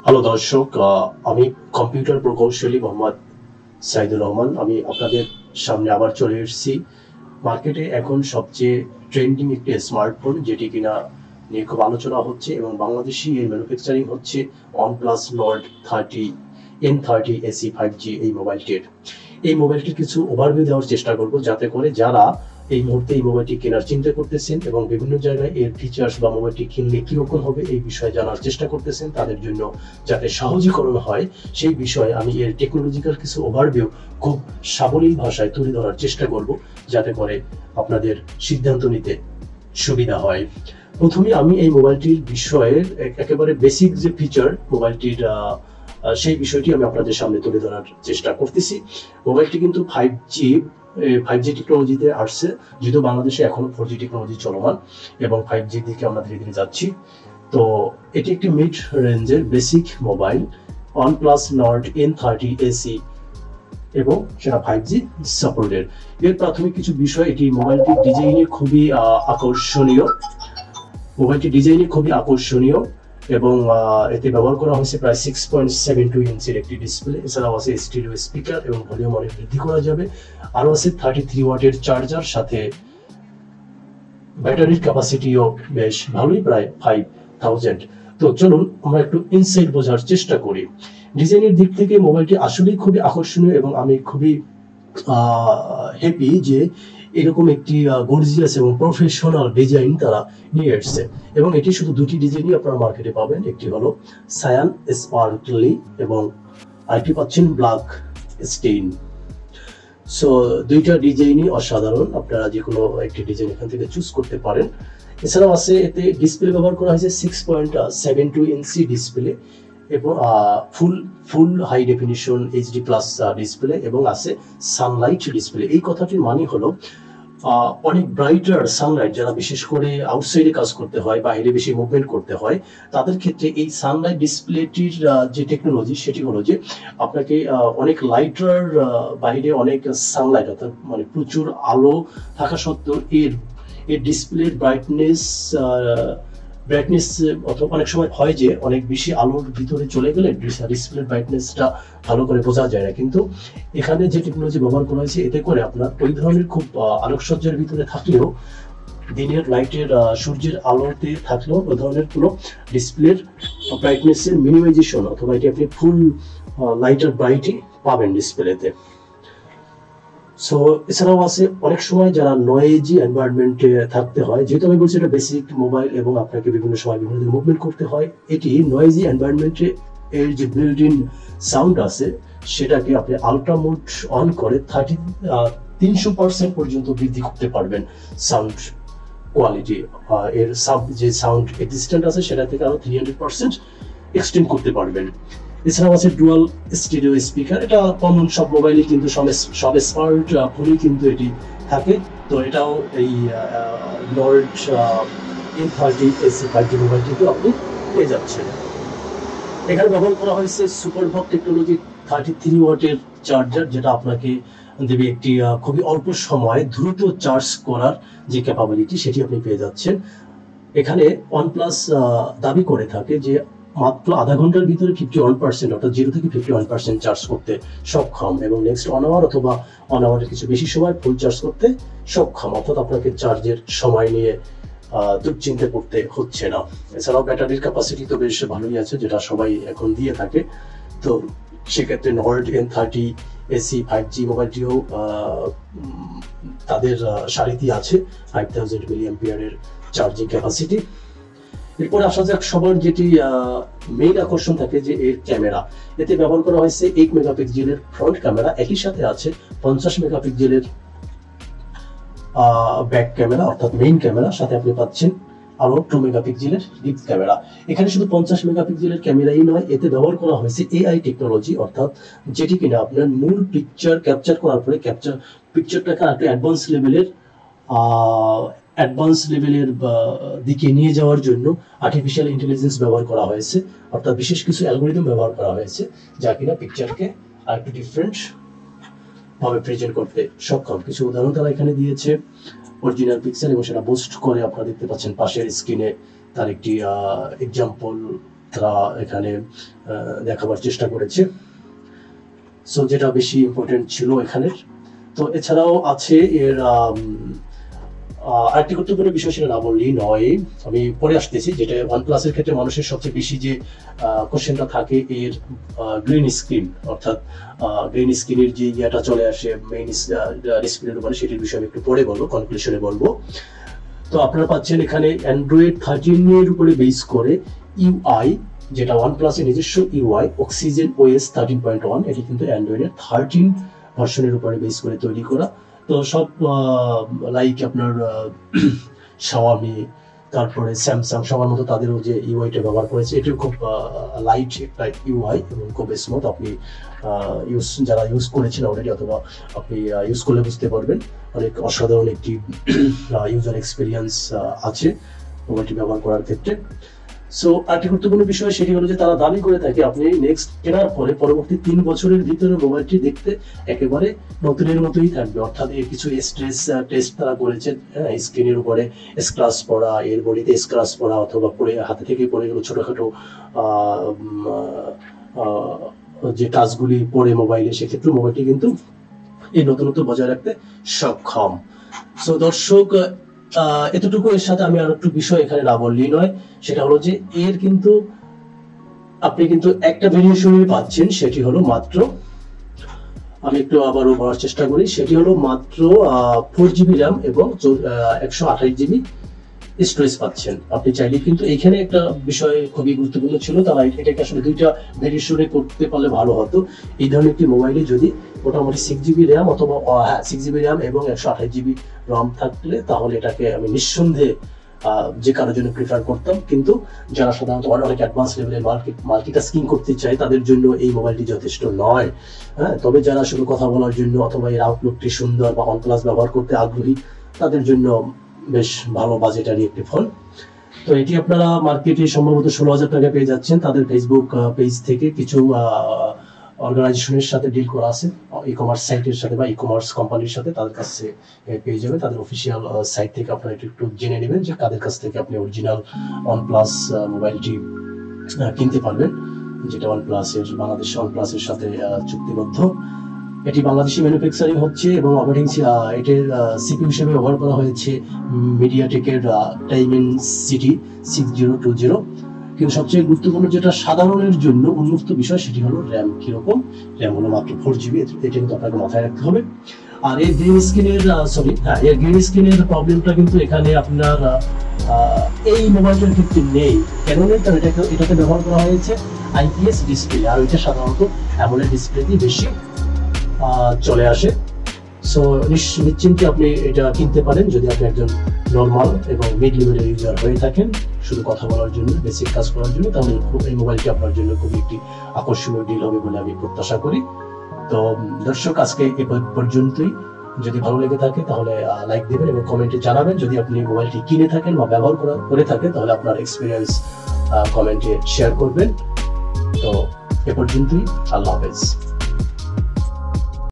Hello দর্শক, আমি computer প্রকৌশলী মোহাম্মদ সাইদুর রহমান। আমি আপনাদের সামনে আবার চলে এসেছি। মার্কেটে এখন সবচেয়ে ট্রেন্ডিং একটি স্মার্টফোন, যেটি কিনা নিয়ে খুব আলোচনা হচ্ছে এবং বাংলাদেশি এর ম্যানুফ্যাকচারিং হচ্ছে OnePlus Nord 30 N30 SE 5G। এই মোবাইলটির কিছু ওভারভিউ দেওয়ার চেষ্টা করব, যাতে করে যারা এই মুহূর্তে এই মোবাইলটি কেনার চিন্তা করতেছেন এবং বিভিন্ন জায়গায় এর ফিচার্স বা মোবাইলটি কিনলে কিরকম হবে এই বিষয়ে জানার চেষ্টা করতেছেন, তাদের জন্য যাতে সহজীকরণ হয় সেই বিষয়ে আমি এর টেকনোলজিক্যাল কিছু ওভারভিউ খুব সাবলীল ভাষায় তুলে ধরার চেষ্টা করব, যাতে করে আপনাদের সিদ্ধান্ত নিতে সুবিধা হয়। প্রথমে আমি এই মোবাইলটির বিষয়ের একেবারে বেসিক যে ফিচার মোবাইলটির সেই বিষয়টি আমি আপনাদের সামনে তুলে ধরার চেষ্টা করতেছি। মোবাইলটি কিন্তু 5G টেকনোলজিতে আসছে, যেহেতু বাংলাদেশে এখনো 4G টেকনোলজি চলমান এবং 5G দিকে আমরা ধীরে ধীরে যাচ্ছি। তো এটি একটি মিড রেঞ্জের basic mobile OnePlus Nord N30 SE এবং সেটা 5G সাপোর্টেড। এর প্রাথমিক কিছু বিষয়, এটি মোবাইলটির ডিজাইনে খুবই আকর্ষণীয় এবং এতে ব্যবহার করা হয়েছে প্রায় 6.72 ইঞ্চির একটি ডিসপ্লে। এছাড়াও আছে স্টিরিও স্পিকার এবং ভলিউম অনেক বৃদ্ধি করা যাবে। আরও আছে 33 ওয়াটের চার্জার, সাথে ব্যাটারির ক্যাপাসিটিও বেশ ভালোই, প্রায় 5000। তো চলুন আমরা একটু ইনসাইড বোঝার চেষ্টা করি। ডিজাইনের দিক থেকে মোবাইলটি আসলেই খুবই আকর্ষণীয় এবং আমি খুবই হ্যাপি যে এরকম একটি গর্জিয়াস এবং প্রফেশনাল ডিজাইন তারা নিয়ে এসছে। এবং এটি শুধু দুটি ডিজাইনই আপনারা মার্কেটে পাবেন, একটি হলো সায়ান স্পার্কলি এবং আরেকটি পাচ্ছেন ব্ল্যাক স্টেইন। সো দুইটা ডিজাইনই অসাধারণ, আপনারা যে কোনো একটি ডিজাইন এখান থেকে চুজ করতে পারেন। এছাড়াও আছে এতে ডিসপ্লে ব্যবহার করা হয়েছে 6.72 ইঞ্চি ডিসপ্লে এবং full high definition HD plus display এবং আছে সানলাইট ডিসপ্লে। এই কথাটির মানে হলো অনেক ব্রাইটার সানলাইট, যারা বিশেষ করে আউটসাইডে কাজ করতে হয়, বাইরে বেশি মুভমেন্ট করতে হয়, তাদের ক্ষেত্রে এই সানলাইট ডিসপ্লেটির যে টেকনোলজি সেটি হলো যে আপনাকে অনেক লাইটার বাইরে অনেক সানলাইট অর্থাৎ মানে প্রচুর আলো থাকা সত্ত্বেও এর ডিসপ্লের ব্রাইটনেস অথবা অনেক সময় হয় যে অনেক বেশি আলোর ভিতরে চলে গেলে ডিসপ্লের ব্রাইটনেসটা ভালো করে বোঝা যায় না। কিন্তু এখানে যে টেকনোলজি ব্যবহার করা হয়েছে এতে করে আপনার ওই ধরনের খুব আলোকসজ্জার ভিতরে থাকলেও, দিনের লাইটের সূর্যের আলোতে থাকলেও ওই ধরনের কোনো ডিসপ্লের ব্রাইটনেসের মিনিমাইজেশন অথবা এটি আপনি ফুল লাইটার ব্রাইটই পাবেন ডিসপ্লেতে। সো এছাড়াও আছে অনেক সময় যারা নয়েজি এনভায়রনমেন্টে থাকতে হয়, যেহেতু আমি বলছি এটা বেসিক মোবাইল এবং আপনাকে বিভিন্ন সময় বিভিন্ন মুভমেন্ট করতে হয়, এটি নয়েজি এনভায়রনমেন্টে এর যে বিল্ট ইন সাউন্ড আছে সেটাকে আপনি আলট্রা মোড অন করে 300% পর্যন্ত বৃদ্ধি করতে পারবেন সাউন্ড কোয়ালিটি। এর যে সাউন্ড এক্সিস্টেন্ট আছে সেটা থেকে আরো 300% এক্সটেন্ড করতে পারবেন। এছাড়াও আছে ডুয়াল স্টিরিও স্পিকার, এটা কমন সব মোবাইলে কিন্তু সব স্মার্ট ফোনেই কিন্তু এটি থাকে। তো এটাও এই Nord N30 SE 5G মোবাইলটিতে আপনি পেয়ে যাচ্ছেন। এখানে ব্যবহার করা হয়েছে সুপারভক টেকনোলজি 33 ওয়াটের চার্জার, যেটা আপনাকে দেবে একটি খুবই অল্প সময়ে দ্রুত চার্জ করার যে ক্যাপাবিলিটি সেটি আপনি পেয়ে যাচ্ছেন। এখানে OnePlus দাবি করে থাকে যে মাত্র আধা ঘন্টার ভিতরে 51% অর্থাৎ 0 থেকে 51% চার্জ করতে সক্ষম এবং নেক্সট 1 আওয়ার অথবা 1 আওয়ারের কিছু বেশি সময় ফুল চার্জ করতে সক্ষম, অর্থাৎ আপনাকে চার্জের সময় নিয়ে দুশ্চিন্তা করতে হচ্ছে না। এছাড়াও ব্যাটারির ক্যাপাসিটি তো বেশ ভালোই আছে, যেটা সবাই এখন দিয়ে থাকে। তো সেক্ষেত্রে Nord N30 SE 5G মোবাইলটিও তাদের সারিতে আছে 5000 মিলিঅ্যাম্পিয়ারের চার্জিং ক্যাপাসিটি। এরপরে আসা যাক সবার যেটি মেইন আকর্ষণ থাকে যে এর ক্যামেরা। এতে ব্যবহার করা হয়েছে 8 মেগাপিক্সেলের ফ্রন্ট ক্যামেরা, একই সাথে আছে 50 মেগাপিক্সেলের ব্যাক ক্যামেরা অর্থাৎ মেইন ক্যামেরা, সাথে আপনি পাচ্ছেন আরো 2 মেগাপিক্সেলের ডিপ ক্যামেরা। এখানে শুধু 50 মেগাপিক্সেলের ক্যামেরাই নয়, এতে ব্যবহার করা হয়েছে AI টেকনোলজি, অর্থাৎ যেটি কিনা আপনার মূল পিকচার ক্যাপচার করার পরে পিকচারটাকে একটু অ্যাডভান্স লেভেলের দিকে নিয়ে যাওয়ার জন্য আর্টিফিশিয়াল ইন্টেলিজেন্স ব্যবহার করা হয়েছে, অর্থাৎ বিশেষ কিছু অ্যালগরিদম ব্যবহার করা হয়েছে যা কিনা পিকচারকে আরেকটু ডিফারেন্ট ভাবে প্রেজেন্ট করতে সক্ষম। কিছু উদাহরণ তারা এখানে দিয়েছে অরিজিনাল পিক্সেল এবং সেটা বুস্ট করে আপনারা দেখতে পাচ্ছেন পাশের স্ক্রিনে তার একটি এক্সাম্পল তারা এখানে দেখাবার চেষ্টা করেছে। সো যেটা বেশি ইম্পর্টেন্ট ছিল এখানের। তো এছাড়াও আছে এর আরেকটি গুরুত্বপূর্ণ বিষয় সেটা না বললেই নয়, আমি পরে আসতেছি, যেটা OnePlus এর ক্ষেত্রে মানুষের সবচেয়ে বেশি যে কোশ্চেনটা থাকে এর গ্রিন স্ক্রিন, অর্থাৎ গ্রিন স্ক্রিনের যে ইয়াটা চলে আসে মেইন ডিসপ্লের উপরে, সেটির বিষয়ে আমি একটু পরে বলবো, কনক্লুশনে বলবো। তো আপনারা পাচ্ছেন এখানে অ্যান্ড্রয়েড 13 এর উপরে বেস করে ইউআই, যেটা OnePlus এর নিজস্ব ইউআই অক্সিজেন OS 13.1, এটি কিন্তু অ্যান্ড্রয়েডের 13 ভার্সনের উপরে বেস করে তৈরি করা। তো সব লাইক আপনার শাওয়ামি, তারপরে স্যামসাং, সবার মতো তাদেরও যে ইউআইটা ব্যবহার করেছে, এটিও খুব লাইট একটা ইউআই এবং খুব স্মুথ। আপনি যারা ইউজ করেছেন অলরেডি অথবা আপনি ইউজ করলে বুঝতে পারবেন অনেক অসাধারণ একটি ইউজার এক্সপিরিয়েন্স আছে মোবাইলটি ব্যবহার করার ক্ষেত্রে। সো আরেকটি গুরুত্বপূর্ণ বিষয় সেটি হলো যে তারা দাবি করে থাকে আপনি নেক্সট কেনার পরে পরবর্তী 3 বছরের ভিতরে মোবাইলটি দেখতে একেবারে নতুনের মতোই থাকবে। অর্থাৎ এর কিছু স্ট্রেস টেস্ট তারা করেছেন, স্ক্রিনের উপরে স্ক্র্যাচ পড়া, এর বডিতে স্ক্র্যাচ পড়া, অথবা পড়ে হাতে থেকে পড়ে গেল ছোটখাটো যে কাজগুলি পড়ে মোবাইলে, সেক্ষেত্রে মোবাইলটি কিন্তু এই নতুনত্ব বজায় রাখতে সক্ষম। সো দর্শক, এতটুকু এর সাথে আমি আর একটু বিষয় এখানে না বললেই নয়, সেটা হলো যে এর কিন্তু আপনি কিন্তু একটা ভেরিয়েশনই পাচ্ছেন, সেটি হলো মাত্র, আমি একটু আবারও বলার চেষ্টা করি, সেটি হলো মাত্র 4GB র্যাম এবং 128GB স্টোরেজ পাচ্ছেন। আপনি চাইলে কিন্তু এখানে একটা বিষয় খুবই গুরুত্বপূর্ণ ছিল, তারা এটাকে আসলে দুইটা ভেরিয়েশনে করতে পারলে ভালো হতো। এই ধরনের একটি মোবাইলে যদি মোটামুটি 6GB র্যাম অথবা 6GB র্যাম এবং 128GB রম থাকলে, তাহলে এটাকে আমি নিঃসন্দেহে যে কারোর জন্য প্রিফার করতাম। কিন্তু যারা সাধারণত অনেক অ্যাডভান্স লেভেলের মাল্টিটাস্কিং করতে চায় তাদের জন্য এই মোবাইলটি যথেষ্ট নয়। তবে যারা শুধু কথা বলার জন্য অথবা এর আউটলুকটি সুন্দর বা OnePlus ব্যবহার করতে আগ্রহী, তাদের জন্য বেশ ভালো বাজেটারি একটি ফোন। তো এটি আপনারা মার্কেটে সম্ভবত 16,000 টাকা পেয়ে যাচ্ছেন। তাদের ফেসবুক পেজ থেকে কিছু অর্গানাইজেশনের সাথে ডিল করা আছে, ই কমার্স সাইটের সাথে বা ই কমার্স কোম্পানির সাথে, তাদের কাছে পেয়ে যাবেন। তাদের অফিসিয়াল সাইট থেকে আপনারা একটু জেনে নেবেন যে কাদের কাছ থেকে আপনি অরিজিনাল OnePlus মোবাইলটি কিনতে পারবেন, যেটা বাংলাদেশ OnePlus এর সাথে চুক্তিবদ্ধ। এটি বাংলাদেশি ম্যানুফ্যাকচারিং হচ্ছে এবং অপারেটিং এটির সিপিইউ হিসেবে ব্যবহার করা হয়েছে মিডিয়াটেকের Dimensity 6020। কিন্তু সবচেয়ে গুরুত্বপূর্ণ যেটা সাধারণের জন্য উন্মুক্ত বিষয়, সেটি হলো র্যাম। কিরকম? র্যাম হলো মাত্র 4GB, এটা কিন্তু আপনাকে মাথায় রাখতে হবে। আর এর গ্রিন স্ক্রিনের প্রবলেমটা কিন্তু এখানে আপনার এই মোবাইলটার ক্ষেত্রে নেই। কেন নেই? কারণ এটাকে ব্যবহার করা হয়েছে IPS ডিসপ্লে, আর ওইটা সাধারণত অ্যামোলেড ডিসপ্লেতেই বেশি চলে আসে। সো নিশ্চিন্তে আপনি এটা কিনতে পারেন যদি আপনি একজন নর্মাল এবং মিড লেভেলের ইউজার হয়ে থাকেন, শুধু কথা বলার জন্য, বেসিক কাজ করার জন্য, তাহলে এই মোবাইলটি আপনার জন্য খুবই একটি আকর্ষণীয় ডিল হবে বলে আমি প্রত্যাশা করি। তো দর্শক, আজকে এ পর্যন্তই। যদি ভালো লেগে থাকে তাহলে লাইক দেবেন এবং কমেন্টে জানাবেন। যদি আপনি মোবাইলটি কিনে থাকেন বা ব্যবহার করে থাকেন, তাহলে আপনার এক্সপিরিয়েন্স কমেন্টে শেয়ার করবেন। তো এ পর্যন্তই, আল্লাহ হাফেজ।